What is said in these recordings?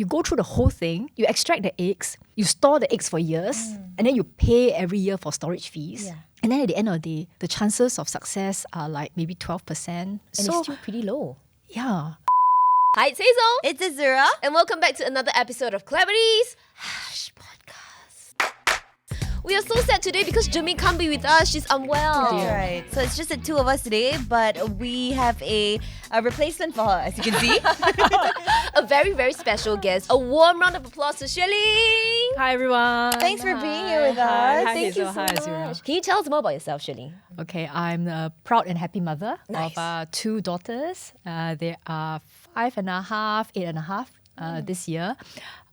you go through the whole thing, you extract the eggs, you store the eggs for years, and then you pay every year for storage fees. Yeah. And then at the end of the day, the chances of success are like maybe 12%. And it's still pretty low. Yeah. Hi, it's Hazelle. It's Azura. And welcome back to another episode of Celebrities Podcast. We are so sad today because Germaine can't be with us. She's unwell. That's right. So it's just the two of us today, but we have a replacement for her, as you can see. A very, very special guest. A warm round of applause to Xue Ling. Hi, everyone. Thanks for being here with us. Hi, Thank you Hazel. so Hi, much. Azura. Can you tell us more about yourself, Xue Ling? Okay, I'm a proud and happy mother Nice. of two daughters. They are 5.5, 8.5 this year.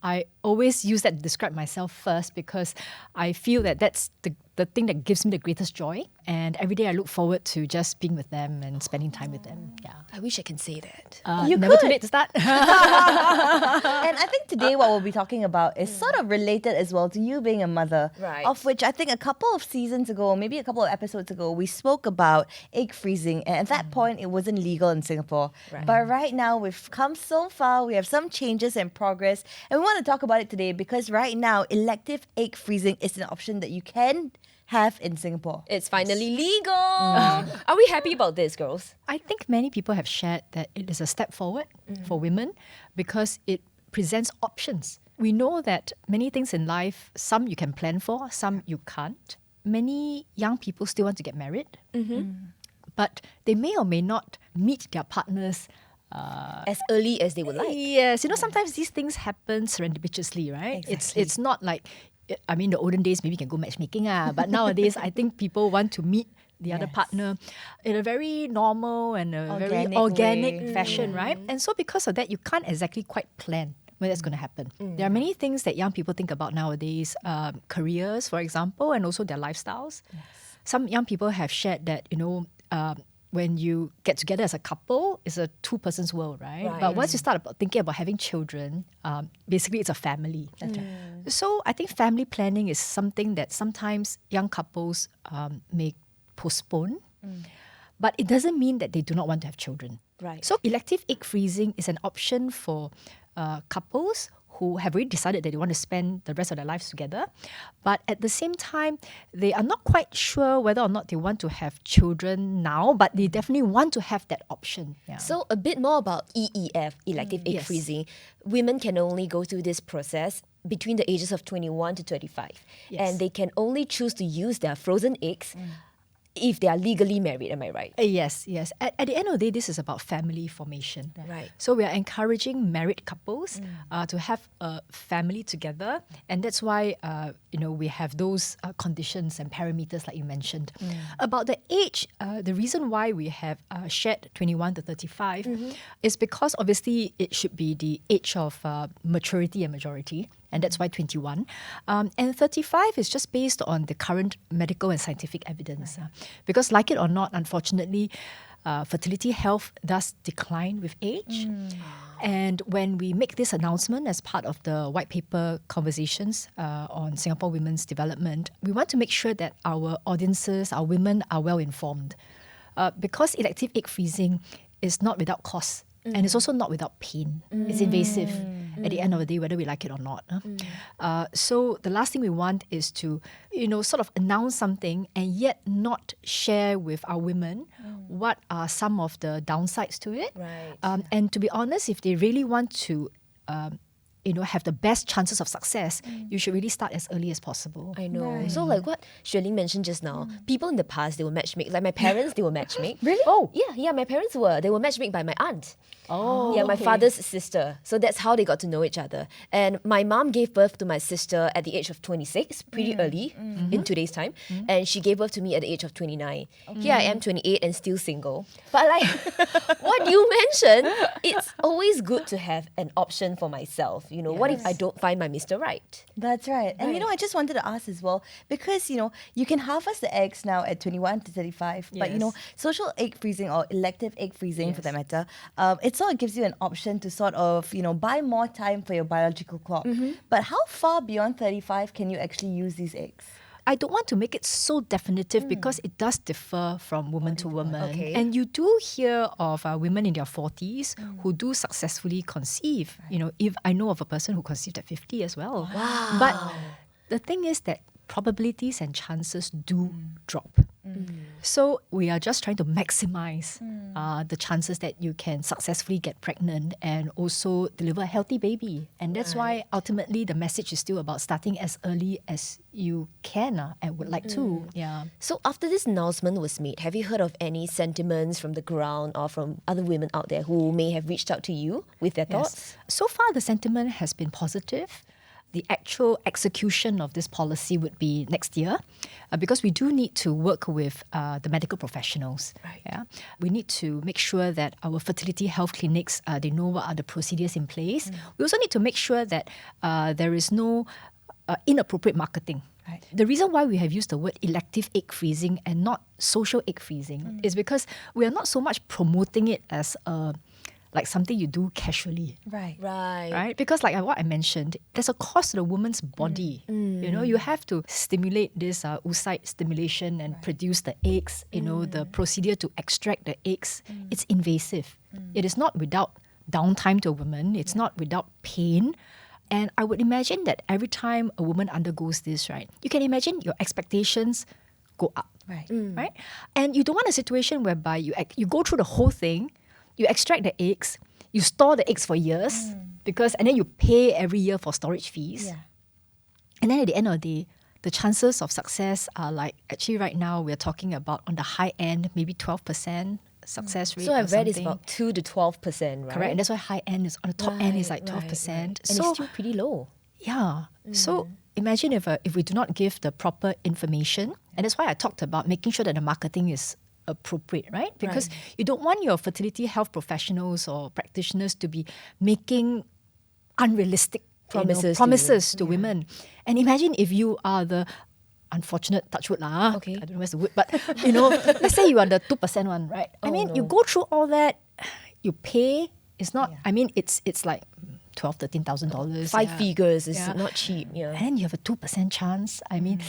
I always use that to describe myself first because I feel that that's the thing that gives me the greatest joy. And every day I look forward to just being with them and spending time with them. Yeah. I wish I can say that. You never could. too late to start. And I think today what we'll be talking about is sort of related as well to you being a mother. Right. Of which I think a couple of seasons ago, maybe a couple of episodes ago, we spoke about egg freezing. And at that point, it wasn't legal in Singapore. Right. But right now, we've come so far. We have some changes and progress. And we want to talk about it today because right now, elective egg freezing is an option that you can have in Singapore. It's finally legal. Are we happy about this, girls? I think many people have shared that it is a step forward for women because it presents options. We know that many things in life, some you can plan for, some you can't. Many young people still want to get married, but they may or may not meet their partners. As early as they would like. Yes, sometimes these things happen serendipitously, right? Exactly. It's not like, I mean, the olden days maybe you can go matchmaking, but nowadays I think people want to meet the other Yes. partner in a very normal and a very Organic organic way. fashion, right? And so because of that, you can't exactly quite plan when that's going to happen. There are many things that young people think about nowadays, careers, for example, and also their lifestyles. Some young people have shared that, when you get together as a couple, it's a two-person's world, right? Right. But once you start thinking about having children, basically it's a family. So I think family planning is something that sometimes young couples may postpone, but it doesn't mean that they do not want to have children. Right. So elective egg freezing is an option for couples who have already decided that they want to spend the rest of their lives together. But at the same time, they are not quite sure whether or not they want to have children now, but they definitely want to have that option. Yeah. So a bit more about EEF, elective egg Yes. freezing. Women can only go through this process between the ages of 21 to 35. Yes. And they can only choose to use their frozen eggs if they are legally married, am I right? Yes. At the end of the day, this is about family formation. Right. So we are encouraging married couples to have a family together, and that's why we have those conditions and parameters like you mentioned. About the age, the reason why we have shared 21 to 35 is because obviously it should be the age of maturity and majority. And that's why 21. And 35 is just based on the current medical and scientific evidence. Because like it or not, unfortunately, fertility health does decline with age. And when we make this announcement as part of the white paper conversations on Singapore women's development, we want to make sure that our audiences, our women, are well informed. Because elective egg freezing is not without cost. And it's also not without pain. It's invasive at the end of the day, whether we like it or not. So the last thing we want is to, sort of announce something and yet not share with our women what are some of the downsides to it. Right. And to be honest, if they really want to have the best chances of success, you should really start as early as possible. I know. So like what Xue Ling mentioned just now, people in the past, they will matchmake. Like my parents, they will matchmake. Really? Oh. Yeah, my parents were. They were matchmade by my aunt. Oh, Yeah, my father's sister. So that's how they got to know each other. And my mom gave birth to my sister at the age of 26, pretty early in today's time. And she gave birth to me at the age of 29. Here I am, 28 and still single. But like what you mentioned, it's always good to have an option for myself. What if I don't find my Mr. Right? That's right. And I just wanted to ask as well, because you can harvest the eggs now at 21 to 35, but Yes. social egg freezing or elective egg freezing for that matter, it sort of gives you an option to sort of, buy more time for your biological clock. But how far beyond 35 can you actually use these eggs? I don't want to make it so definitive because it does differ from woman to woman. Okay. And you do hear of women in their 40s who do successfully conceive. You know, if I know of a person who conceived at 50 as well. Wow. But the thing is that probabilities and chances do drop. So we are just trying to maximize the chances that you can successfully get pregnant and also deliver a healthy baby. And that's why ultimately the message is still about starting as early as you can and would like to. Yeah. So after this announcement was made, have you heard of any sentiments from the ground or from other women out there who may have reached out to you with their thoughts? So far, the sentiment has been positive. The actual execution of this policy would be next year because we do need to work with the medical professionals. Right. Yeah? We need to make sure that our fertility health clinics, they know what are the procedures in place. We also need to make sure that there is no inappropriate marketing. Right. The reason why we have used the word elective egg freezing and not social egg freezing is because we are not so much promoting it as like something you do casually. Right. Right? Because like what I mentioned, there's a cost to the woman's body. You know, you have to stimulate this oocyte stimulation and produce the eggs. You know, the procedure to extract the eggs, it's invasive. It is not without downtime to a woman. It's not without pain. And I would imagine that every time a woman undergoes this, right, you can imagine your expectations go up. Right. Right? And you don't want a situation whereby you go through the whole thing, you extract the eggs, you store the eggs for years, and then you pay every year for storage fees. Yeah. And then at the end of the day, the chances of success are like, actually right now we're talking about on the high end, maybe 12% success rate. So I've or read it's something. about 2 to 12%, right? Correct. And that's why high end is, on the top end is like 12%. And So it's still pretty low. yeah. So imagine if we do not give the proper information, and that's why I talked about making sure that the marketing is appropriate, right? Because you don't want your fertility health professionals or practitioners to be making unrealistic Promises to women. And imagine if you are the unfortunate touchwood lah. Okay. I don't know where's the wood, but you know, let's say you are the 2% one, right? I mean, you go through all that, you pay. It's not. I mean, it's like $12,000-$13,000. 5 figures is Yeah. not cheap. Yeah. And then you have a 2% chance. I mean,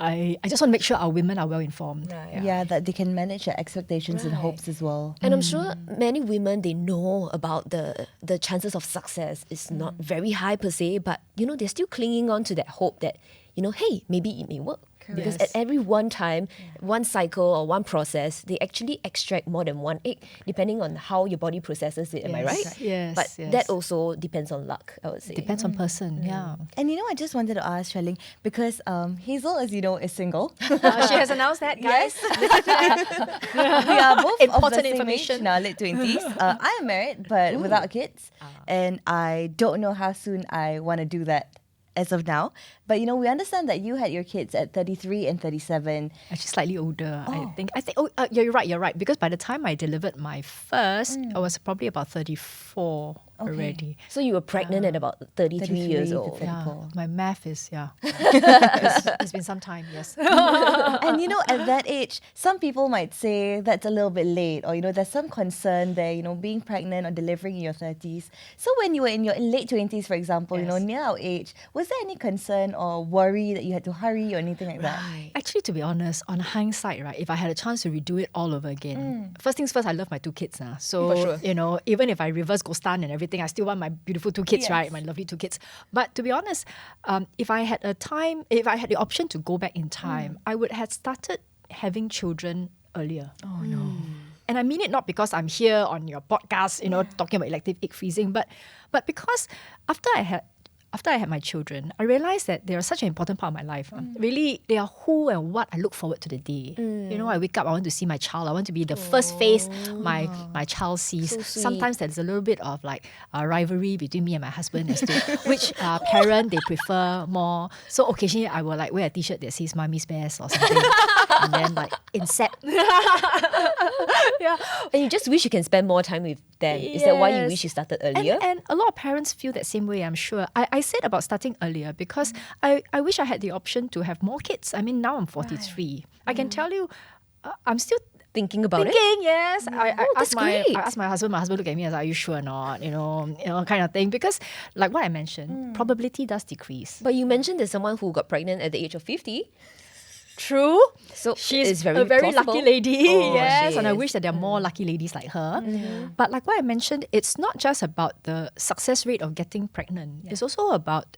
I just want to make sure our women are well informed. Yeah, that they can manage their expectations and hopes as well. And I'm sure many women, they know about the chances of success is not very high per se, but you know, they're still clinging on to that hope that, you know, hey, maybe it may work. Because at every one time, one cycle or one process, they actually extract more than one egg, depending on how your body processes it. Am I right? Yes, But yes. that also depends on luck, I would say. Depends on person, yeah. And you know, I just wanted to ask Xue Ling, because Hazel, as you know, is single. She has announced that, guys. We are both Important of the same information. age in our late 20s. I am married, but without kids. And I don't know how soon I want to do that as of now. But you know, we understand that you had your kids at 33 and 37. Actually, slightly older, I think. Yeah, you're right. Because by the time I delivered my first, I was probably about 34 already. So you were pregnant at about 33 years 33 to old. 34. Yeah, my math is, it's been some time, yes. And you know, at that age, some people might say that's a little bit late, or you know, there's some concern there, you know, being pregnant or delivering in your 30s. So when you were in your late 20s, for example, you know, Yes. near our age, was there any concern or worry that you had to hurry or anything like that? Actually, to be honest, on hindsight, right, if I had a chance to redo it all over again, first things first, I love my 2 kids now. So, For sure. you know, even if I reverse Gostan and everything, I still want my beautiful 2 kids, right? My lovely 2 kids. But to be honest, if I had the option to go back in time, I would have started having children earlier. Oh, no. And I mean it not because I'm here on your podcast, you know, talking about elective egg freezing, but because after I had my children, I realized that they are such an important part of my life. Really, they are who and what I look forward to the day. You know, I wake up, I want to see my child. I want to be the first face my child sees. So sweet. Sometimes there's a little bit of like rivalry between me and my husband as to which parent they prefer more. So occasionally I will like wear a t-shirt that says "Mommy's best" or something, and then like inset. And you just wish you can spend more time with them. Is that why you Yes. wish you started earlier? And a lot of parents feel that same way, I'm sure. I said about starting earlier because I wish I had the option to have more kids. I mean, now I'm 43. I can tell you, I'm still thinking about it? Thinking, yes. I that's asked my great. husband looked at me and said, are you sure or not? Kind of thing. Because like what I mentioned, probability does decrease. But you mentioned there's someone who got pregnant at the age of 50. True. So she's it's very a very plausible. lucky lady. Oh, yes. she And I is. wish that there are more lucky ladies like her. But like what I mentioned, it's not just about the success rate of getting pregnant. It's also about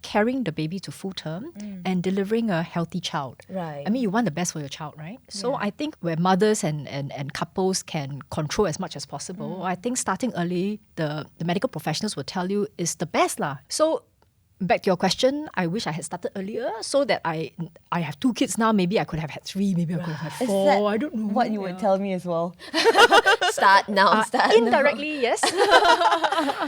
carrying the baby to full term and delivering a healthy child. Right. I mean, you want the best for your child, right? So I think where mothers and couples can control as much as possible, I think starting early, the medical professionals will tell you is the best lah. So back to your question, I wish I had started earlier so that I have 2 kids now. Maybe I could have had 3. Maybe I could have had 4. Is that I don't know. what you would tell me as well? Start now. Indirectly, yes.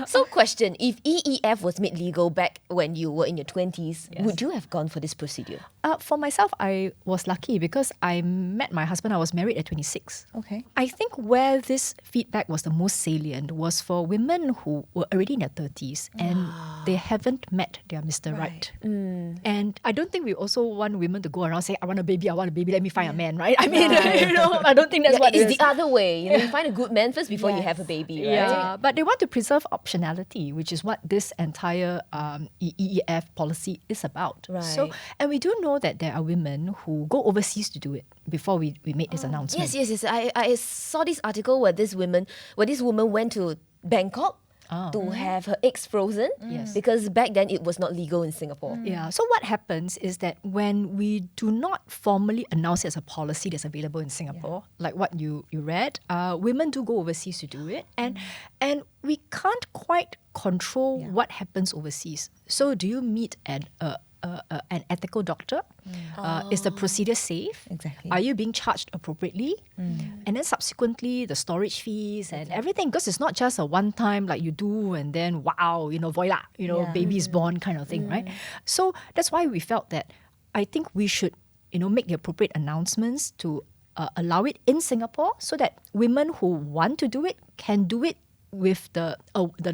So question, if EEF was made legal back when you were in your 20s, would you have gone for this procedure? For myself, I was lucky because I met my husband. I was married at 26. Okay. I think where this feedback was the most salient was for women who were already in their 30s and they haven't met their Mr. Right. And I don't think we also want women to go around saying, I want a baby, let me find a man, right? I mean, I don't think that's what it It's is. the other way. You find a good man first before you have a baby, right? Yeah, but they want to preserve optionality, which is what this entire EEF policy is about. Right. So, and we do know that there are women who go overseas to do it before we made this announcement. Yes. I saw this article where this woman went to Bangkok to have her eggs frozen because back then it was not legal in Singapore. Yeah. So what happens is that when we do not formally announce it as a policy that's available in Singapore, like what you read, women do go overseas to do it, and we can't quite control what happens overseas. So do you meet an ethical doctor? Is the procedure safe? Exactly. Are you being charged appropriately? And then subsequently the storage fees and everything, because it's not just a one-time like you do and then wow, voila, baby is born kind of thing, right? So that's why we felt that I think we should, make the appropriate announcements to allow it in Singapore so that women who want to do it can do it with the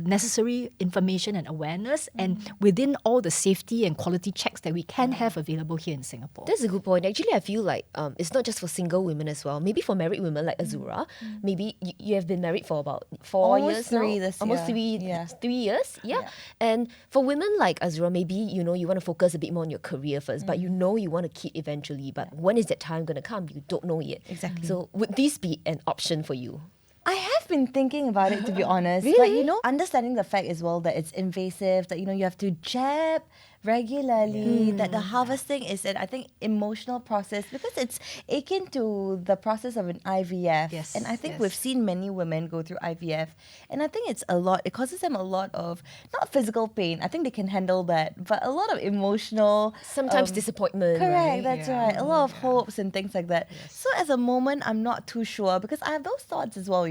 necessary information and awareness and within all the safety and quality checks that we can have available here in Singapore. That's a good point. Actually, I feel like it's not just for single women as well. Maybe for married women like Azura, maybe you have been married for about 4 years Almost 3 now. this Almost year. 3 years. Yeah. And for women like Azura, maybe, you want to focus a bit more on your career first, but you want a kid eventually. But when is that time going to come? You don't know yet. Exactly. So would this be an option for you? I have been thinking about it, to be honest. Really? But understanding the fact as well that it's invasive, that you have to jab regularly, that the harvesting is an, I think, emotional process because it's akin to the process of an IVF. Yes, And I think yes. we've seen many women go through IVF, and I think it causes them a lot of, not physical pain, I think they can handle that, but a lot of emotional... Sometimes disappointment. Correct, right? that's right. A lot of hopes and things like that. So at the moment, I'm not too sure because I have those thoughts as well,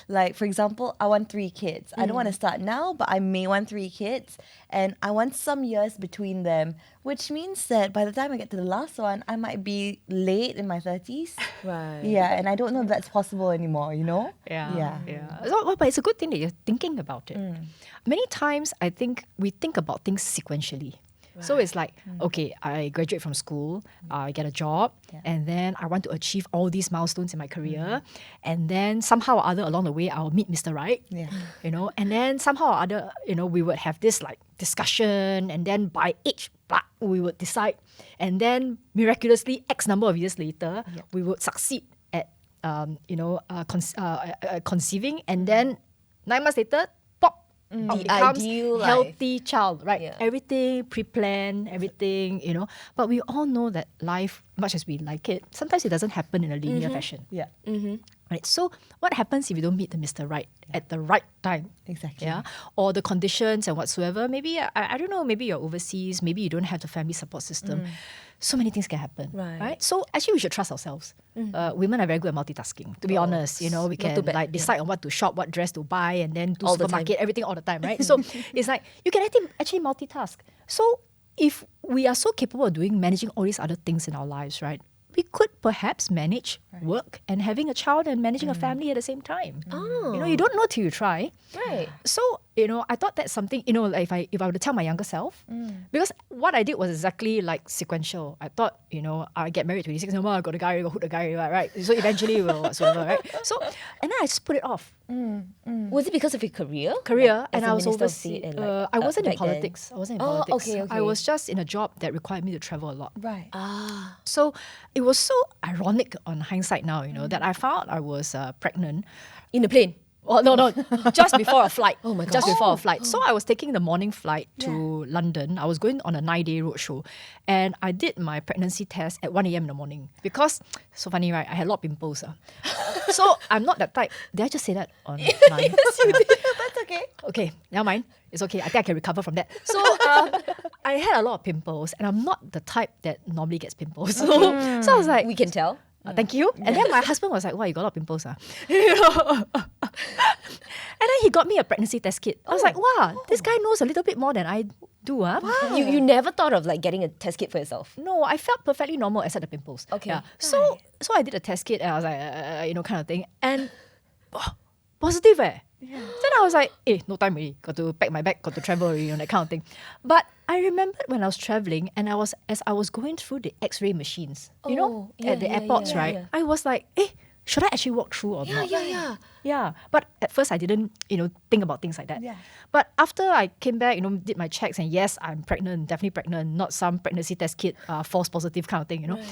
Like, for example, I want 3 kids. I don't want to start now, but I may want 3 kids. And I want some years between them, which means that by the time I get to the last one, I might be late in my 30s. Right. Yeah, and I don't know if that's possible anymore, Yeah. So, but it's a good thing that you're thinking about it. Many times, I think we think about things sequentially. So it's like, okay, I graduate from school, I get a job, and then I want to achieve all these milestones in my career, and then somehow or other along the way, I'll meet Mr. Right, and then somehow or other, we would have this like discussion, and then by age, blah, we would decide, and then miraculously, X number of years later, we would succeed at, conceiving, and then 9 months later, pop, The becomes ideal life. healthy child, right? Yeah. Everything pre-planned, everything, But we all know that life, much as we like it, sometimes it doesn't happen in a linear fashion. Yeah. Right. So what happens if you don't meet the Mr. Right at the right time? Exactly. Yeah. Or the conditions and whatsoever. Maybe I don't know. Maybe you're overseas. Maybe you don't have the family support system. So many things can happen. Right. So actually, we should trust ourselves. Women are very good at multitasking. To be honest, we can too bad. decide on what to shop, what dress to buy, and then do All the time. supermarket, everything all the time. Right. So it's like you can actually multitask. So if we are so capable of managing all these other things in our lives, right? We could perhaps manage work and having a child and managing a family at the same time. Oh. You don't know till you try. Right. So, I thought that's something, like if I were to tell my younger self, because what I did was exactly like sequential. I thought, I get married at 26, I got a guy, I got hooked a guy, right? So eventually we'll whatsoever, right? So, and then I just put it off. Was it because of your career? And I was Minister of overseas. State and I wasn't in back then? politics. I wasn't in politics. okay. I was just in a job that required me to travel a lot. Right. So it was so ironic on hindsight now, that I found I was pregnant. In the plane? Oh, no, just before a flight. Oh my Just gosh. before a flight. So I was taking the morning flight to London. I was going on a 9-day roadshow. And I did my pregnancy test at 1 a.m. in the morning. Because, so funny, right? I had a lot of pimples. So I'm not that type. Did I just say that on line? Yes, you did. That's okay. Okay, never mind. It's okay. I think I can recover from that. So I had a lot of pimples. And I'm not the type that normally gets pimples. So I was like, We can tell. thank you. And then my husband was like, wow, you got a lot of pimples. And then he got me a pregnancy test kit. I was like, wow, this guy knows a little bit more than I do. You never thought of like getting a test kit for yourself? No, I felt perfectly normal except the pimples. Okay. Yeah. So I did a test kit and I was like, kind of thing. And positive Then I was like, no time really. Got to pack my bag, got to travel already, that kind of thing. But I remembered when I was traveling and as I was going through the X-ray machines, at the airports, right? yeah. I was like, should I actually walk through or not? Yeah. Yeah, but at first I didn't, think about things like that. Yeah. But after I came back, did my checks and yes, I'm pregnant, definitely pregnant, not some pregnancy test kit, false positive kind of thing, Right.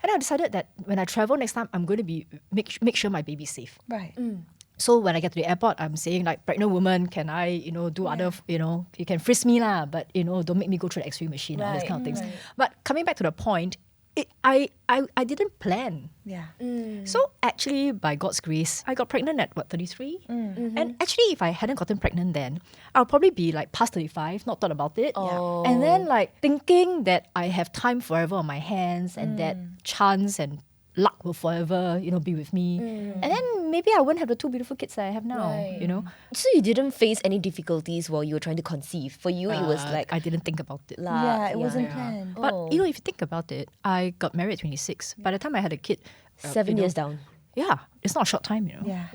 And I decided that when I travel next time, I'm going to make sure my baby's safe. Right. So when I get to the airport, I'm saying like, pregnant woman, can I, do other, you can frisk me lah, but don't make me go through the X-ray machine, those kind of things. But coming back to the point, I didn't plan. Yeah. So actually, by God's grace, I got pregnant at 33? And actually, if I hadn't gotten pregnant then, I'll probably be like past 35, not thought about it. Oh. And then like thinking that I have time forever on my hands and that chance and luck will forever, be with me. And then maybe I wouldn't have the 2 beautiful kids that I have now, So you didn't face any difficulties while you were trying to conceive? For you, it was like... I didn't think about it. Yeah, it wasn't planned. But, if you think about it, I got married at 26. By the time I had a kid... 7 years down. Yeah, it's not a short time, Yeah.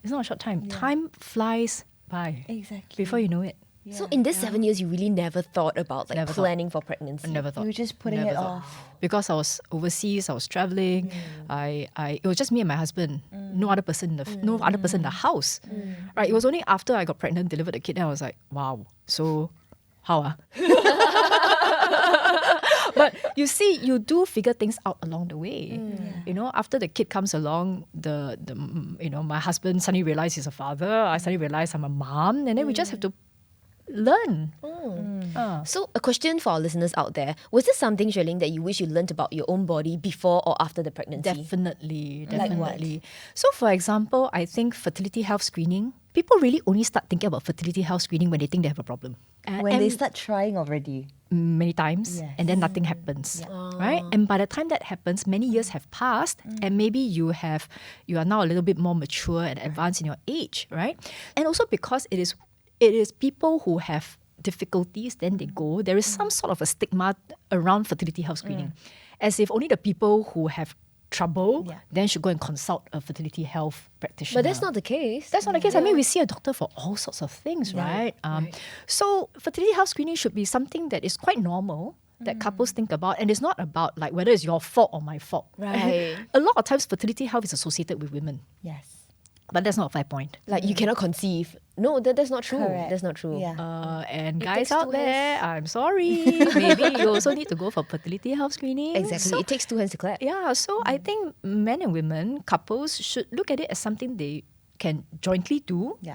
It's not a short time. Time flies by. Exactly. Before you know it. Yeah. So in this 7 years, you really never thought about like Never planning for pregnancy? I never thought. You were just putting Never it thought. off. Because I was overseas, I was traveling. It was just me and my husband. No other person in the house. Right. It was only after I got pregnant, delivered the kid, and I was like, wow. So how But you see, you do figure things out along the way. After the kid comes along, my husband suddenly realized he's a father. I suddenly realized I'm a mom, and then we just have to learn. So a question for our listeners out there. Was this something, Xue Ling, that you wish you learnt about your own body before or after the pregnancy? Definitely. Like what? So for example, I think fertility health screening, people really only start thinking about fertility health screening when they think they have a problem. When they start trying already. Many times, Yes. and then nothing happens, right? And by the time that happens, many years have passed, and maybe you are now a little bit more mature and advanced in your age, right? And also because it is people who have difficulties, then they go. There is some sort of a stigma around fertility health screening, as if only the people who have trouble then should go and consult a fertility health practitioner. But that's not the case. That's not the case. I mean, we see a doctor for all sorts of things, right? So fertility health screening should be something that is quite normal, that couples think about, and it's not about like whether it's your fault or my fault. Right. A lot of times fertility health is associated with women, Yes. but that's not a fair point. Like you cannot conceive. No, that's not true. Correct. That's not true. Yeah. And It guys takes out two there, I'm sorry. Maybe you also need to go for fertility health screening. Exactly. It takes 2 hands to clap. Yeah, so I think men and women, couples, should look at it as something they can jointly do. Yeah.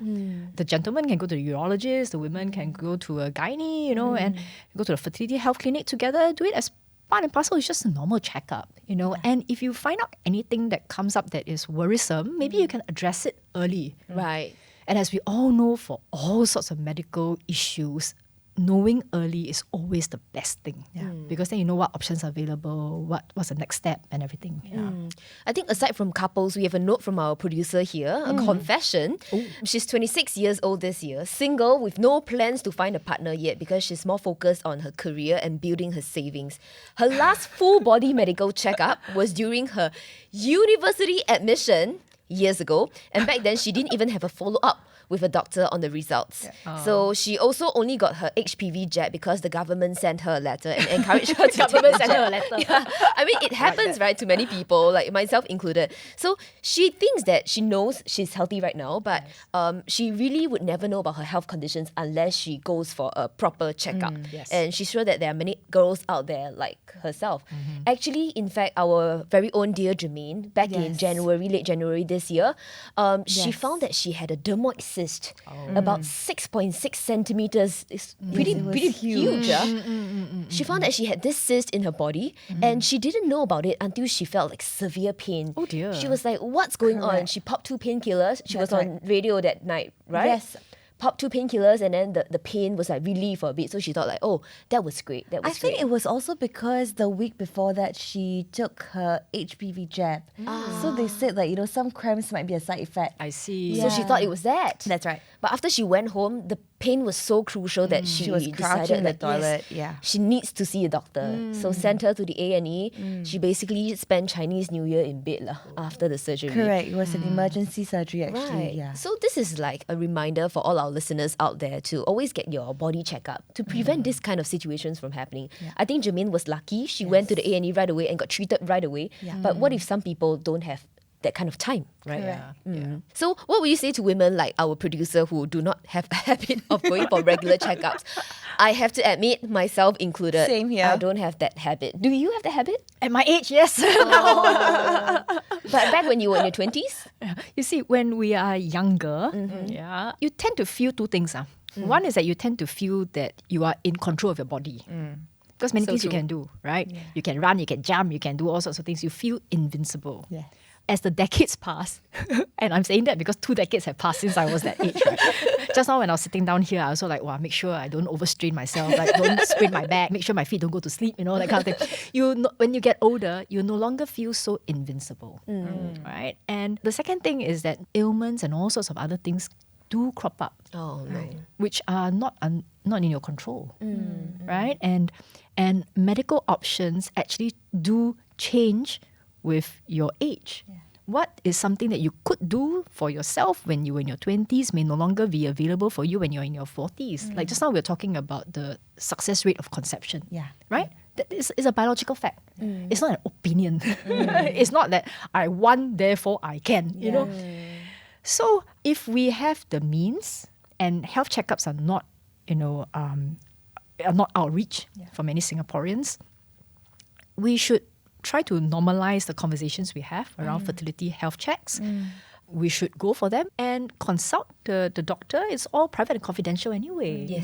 The gentleman can go to the urologist, the women can go to a gynae, and go to the fertility health clinic together. Do it as part and parcel. It's just a normal checkup, And if you find out anything that comes up that is worrisome, maybe you can address it early. Right. And as we all know, for all sorts of medical issues, knowing early is always the best thing. Because then you know what options are available, what's the next step and everything. I think aside from couples, we have a note from our producer here, a confession. She's 26 years old this year, single with no plans to find a partner yet because she's more focused on her career and building her savings. Her last full body medical checkup was during her university admission years ago, and back then she didn't even have a follow-up with a doctor on the results. So she also only got her HPV jab because the government sent her a letter and encouraged her to Government take the sent her a jab. letter. Yeah. I mean, it happens, right, to many people, like myself included. So she thinks that she knows she's healthy right now, but she really would never know about her health conditions unless she goes for a proper checkup. Yes. And she's sure that there are many girls out there like herself. Actually, in fact, our very own dear Germaine, back in late January this year, she found that she had a dermoid cyst, about 6.6 centimeters. It's pretty huge. She found that she had this cyst in her body, and she didn't know about it until she felt like severe pain. Oh dear. She was like, what's going on? She popped 2 painkillers. She was on radio that night, right? Yes. Popped 2 painkillers, and then the pain was like relieved for a bit. So she thought like, oh, that was great. I think it was also because the week before that she took her HPV jab. So they said that, some cramps might be a side effect. I see. So she thought it was that. That's right. But after she went home, the pain was so crucial that she was crouching decided in the like, toilet, yes, she needs to see a doctor. So sent her to the A&E. She basically spent Chinese New Year in bed after the surgery. Correct. It was an emergency surgery actually. Right. Yeah. So this is like a reminder for all our listeners out there to always get your body checkup to prevent this kind of situations from happening. I think Germaine was lucky. She went to the A&E right away and got treated right away. But what if some people don't have that kind of time, right? Correct. So what would you say to women like our producer who do not have a habit of going for regular checkups? I have to admit, myself included, Same here. I don't have that habit. Do you have the habit? At my age, yes. But back when you were in your 20s? You see, when we are younger, you tend to feel two things. One is that you tend to feel that you are in control of your body. Because many things you can do, right? You can run, you can jump, you can do all sorts of things. You feel invincible. Yeah. As the decades pass, and I'm saying that because 2 decades have passed since I was that age, right? Just now when I was sitting down here, I also like, make sure I don't overstrain myself, like don't sprain my back, make sure my feet don't go to sleep, that kind of thing. When you get older, you no longer feel so invincible, right? And the second thing is that ailments and all sorts of other things do crop up, which are not in your control, right? And medical options actually do change with your age. What is something that you could do for yourself when you were in your 20s may no longer be available for you when you're in your 40s. Like just now we were talking about the success rate of conception, right? That is a biological fact. It's not an opinion. It's not that I want, therefore I can, you know. So if we have the means, and health checkups are not, are not outreach for many Singaporeans, we should try to normalize the conversations we have around fertility health checks. We should go for them and consult the doctor. It's all private and confidential anyway,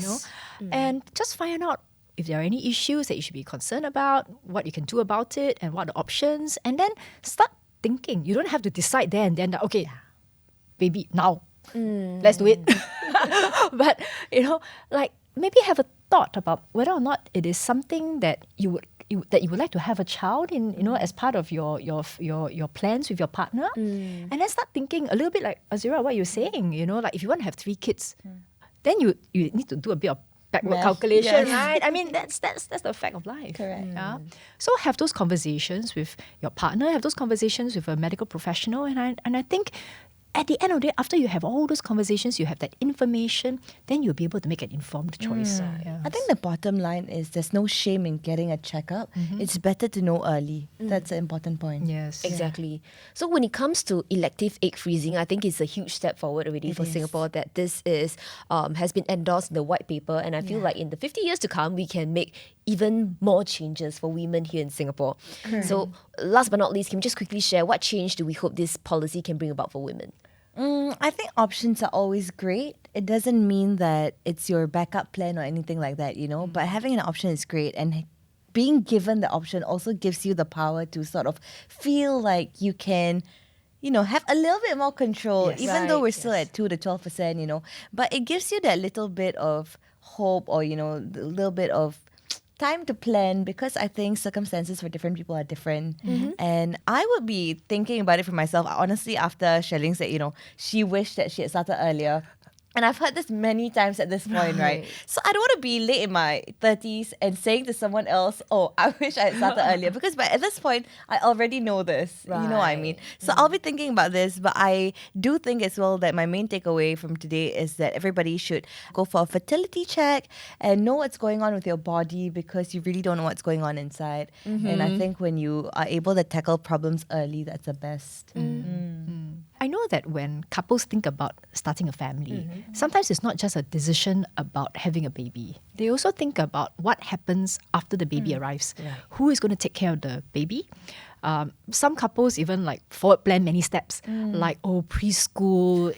and just find out if there are any issues that you should be concerned about, what you can do about it, and what are the options, and then start thinking. You don't have to decide there and then that, okay, baby, now, let's do it. But, maybe have a thought about whether or not it is something that you would like to have a child in, as part of your plans with your partner, and then start thinking a little bit like Azura, what you're saying, if you want to have 3 kids, then you need to do a bit of backward calculation, right? I mean, that's the fact of life. Correct. Yeah? So have those conversations with your partner, have those conversations with a medical professional, and I think at the end of the day, after you have all those conversations, you have that information, then you'll be able to make an informed choice. I think the bottom line is there's no shame in getting a checkup. It's better to know early. That's an important point. Yes. Exactly. So when it comes to elective egg freezing, I think it's a huge step forward already for Singapore that this is has been endorsed in the white paper, and I feel like in the 50 years to come, we can make even more changes for women here in Singapore. So last but not least, can you just quickly share what change do we hope this policy can bring about for women? I think options are always great. It doesn't mean that it's your backup plan or anything like that, but having an option is great, and being given the option also gives you the power to sort of feel like you can, have a little bit more control, even though we're still at 2 to 12%, but it gives you that little bit of hope or, a little bit of time to plan, because I think circumstances for different people are different. And I would be thinking about it for myself. Honestly, after Xue Ling said, she wished that she had started earlier, And I've heard this many times at this point, right? So I don't want to be late in my 30s and saying to someone else, oh, I wish I had started earlier. Because at this point, I already know this. You know what I mean? So I'll be thinking about this. But I do think as well that my main takeaway from today is that everybody should go for a fertility check and know what's going on with your body, because you really don't know what's going on inside. And I think when you are able to tackle problems early, that's the best. I know that when couples think about starting a family, sometimes it's not just a decision about having a baby. They also think about what happens after the baby arrives. Who is going to take care of the baby? Some couples even like forward plan many steps, like, preschool,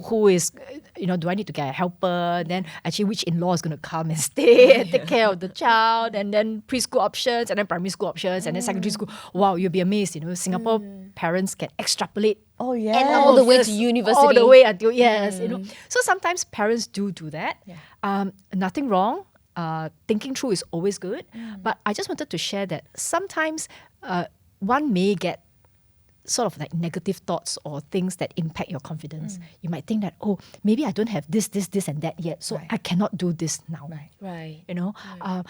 who is, do I need to get a helper? Then actually which in-law is going to come and stay and take care of the child? And then preschool options, and then primary school options, and then secondary school. Wow, you'll be amazed, Singapore parents can extrapolate. Oh, yeah. And all the way to university. All the way until, So sometimes parents do that. Nothing wrong. Thinking through is always good. But I just wanted to share that sometimes one may get sort of like negative thoughts or things that impact your confidence. You might think that, maybe I don't have this and that yet, so I cannot do this now. Right.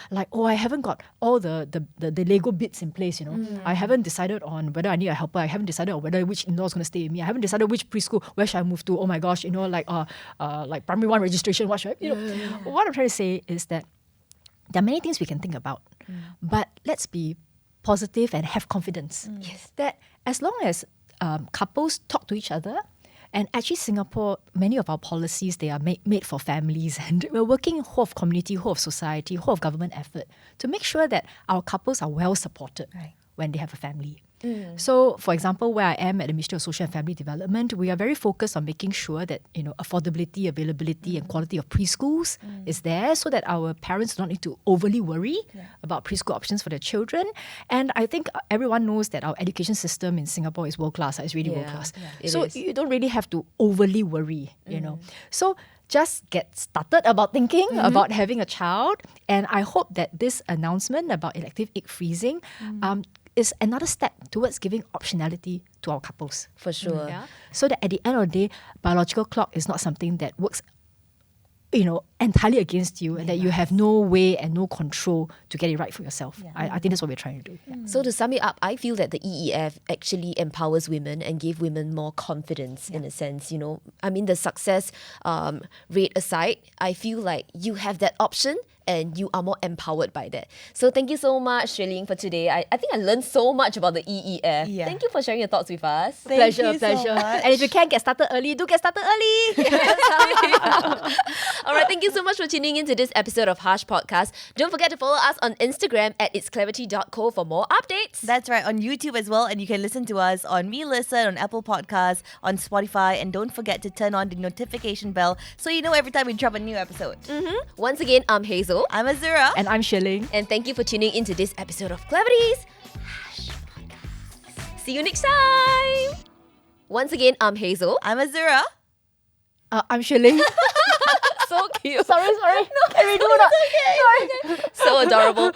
Like, I haven't got all the Lego bits in place, I haven't decided on whether I need a helper. I haven't decided on whether which in-law is going to stay with me. I haven't decided which preschool, where should I move to. Oh my gosh, like primary 1 registration, what should I, What I'm trying to say is that there are many things we can think about, but let's be positive and have confidence. Yes. That as long as couples talk to each other, and actually Singapore, many of our policies, they are made for families, and we're working whole of community, whole of society, whole of government effort to make sure that our couples are well supported when they have a family. So, for example, where I am at the Ministry of Social and Family Development, we are very focused on making sure that affordability, availability, and quality of preschools is there, so that our parents don't need to overly worry about preschool options for their children. And I think everyone knows that our education system in Singapore is world class. It's really world class. So you don't really have to overly worry. So just get started about thinking about having a child. And I hope that this announcement about elective egg freezing is another step towards giving optionality to our couples. For sure. So that at the end of the day, biological clock is not something that works entirely against you, and that you have no way and no control to get it right for yourself. I think that's what we're trying to do. So to sum it up, I feel that the EEF actually empowers women and give women more confidence in a sense, I mean, the success rate aside, I feel like you have that option and you are more empowered by that. So thank you so much, Xue Ling, for today. I think I learned so much about the EEF. Thank you for sharing your thoughts with us. Pleasure. So much. And if you can get started early, do get started early. All right, thank you so much for tuning in to this episode of Harsh Podcast. Don't forget to follow us on Instagram at itsclarity.co for more updates. That's right, on YouTube as well. And you can listen to us on Me Listen, on Apple Podcasts, on Spotify. And don't forget to turn on the notification bell so you know every time we drop a new episode. Once again, I'm Hazelle. I'm Azura. And I'm Xue Ling. And thank you for tuning into this episode of Clarity's Harsh Podcast. See you next time. Once again, I'm Hazelle. I'm Azura. I'm Xue Ling. So cute. Sorry. No, Can we do that? okay. So adorable.